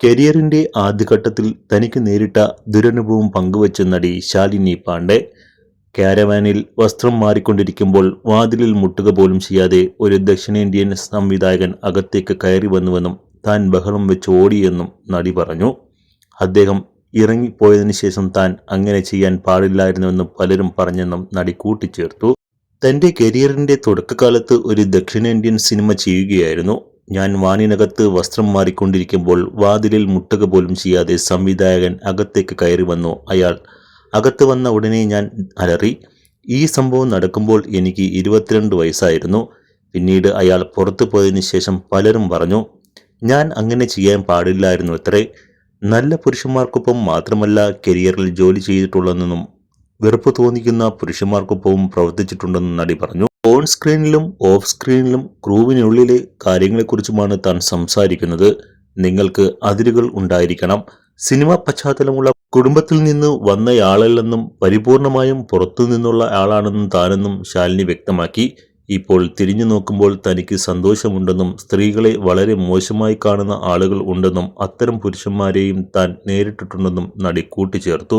കരിയറിന്റെ ആദ്യഘട്ടത്തിൽ തനിക്ക് നേരിട്ട ദുരനുഭവം പങ്കുവച്ച നടി ശാലിനി പാണ്ഡെ. കാരവാനിൽ വസ്ത്രം മാറിക്കൊണ്ടിരിക്കുമ്പോൾ വാതിലിൽ മുട്ടുക പോലും ചെയ്യാതെ ഒരു ദക്ഷിണേന്ത്യൻ സംവിധായകൻ അകത്തേക്ക് കയറി വന്നുവെന്നും താൻ ബഹളം വെച്ച് ഓടിയെന്നും നടി പറഞ്ഞു. അദ്ദേഹം ഇറങ്ങിപ്പോയതിനു ശേഷം താൻ അങ്ങനെ ചെയ്യാൻ പാടില്ലായിരുന്നുവെന്നും പലരും പറഞ്ഞെന്നും നടി കൂട്ടിച്ചേർത്തു. തന്റെ കരിയറിന്റെ തുടക്കകാലത്ത് ഒരു ദക്ഷിണേന്ത്യൻ സിനിമ ചെയ്യുകയായിരുന്നു. ഞാൻ വാനിനകത്ത് വസ്ത്രം മാറിക്കൊണ്ടിരിക്കുമ്പോൾ വാതിലിൽ മുട്ടുക പോലും ചെയ്യാതെ സംവിധായകൻ അകത്തേക്ക് കയറി വന്നു. അയാൾ അകത്ത് വന്ന ഉടനെ ഞാൻ അലറി. ഈ സംഭവം നടക്കുമ്പോൾ എനിക്ക് 22 വയസ്സായിരുന്നു. പിന്നീട് അയാൾ പുറത്തു പോയതിനു ശേഷം പലരും പറഞ്ഞു, ഞാൻ അങ്ങനെ ചെയ്യാൻ പാടില്ലായിരുന്നു അത്രേ. നല്ല പുരുഷന്മാർക്കൊപ്പം മാത്രമല്ല കരിയറിൽ ജോലി ചെയ്തിട്ടുള്ളതെന്നും വെറുപ്പ് തോന്നിക്കുന്ന പുരുഷന്മാർക്കൊപ്പവും പ്രവർത്തിച്ചിട്ടുണ്ടെന്നും നടി പറഞ്ഞു. ഓൺ സ്ക്രീനിലും ഓഫ് സ്ക്രീനിലും ക്രൂവിനുള്ളിലെ കാര്യങ്ങളെക്കുറിച്ചുമാണ് താൻ സംസാരിക്കുന്നത്. നിങ്ങൾക്ക് അതിരുകൾ ഉണ്ടായിരിക്കണം. സിനിമാ പശ്ചാത്തലമുള്ള കുടുംബത്തിൽ നിന്ന് വന്നയാളല്ലെന്നും പരിപൂർണമായും പുറത്തു നിന്നുള്ള ആളാണെന്നും താനെന്നും ശാലിനി വ്യക്തമാക്കി. ഇപ്പോൾ തിരിഞ്ഞു നോക്കുമ്പോൾ തനിക്ക് സന്തോഷമുണ്ടെന്നും സ്ത്രീകളെ വളരെ മോശമായി കാണുന്ന ആളുകൾ ഉണ്ടെന്നും അത്തരം പുരുഷന്മാരെയും താൻ നേരിട്ടിട്ടുണ്ടെന്നും നടി കൂട്ടിച്ചേർത്തു.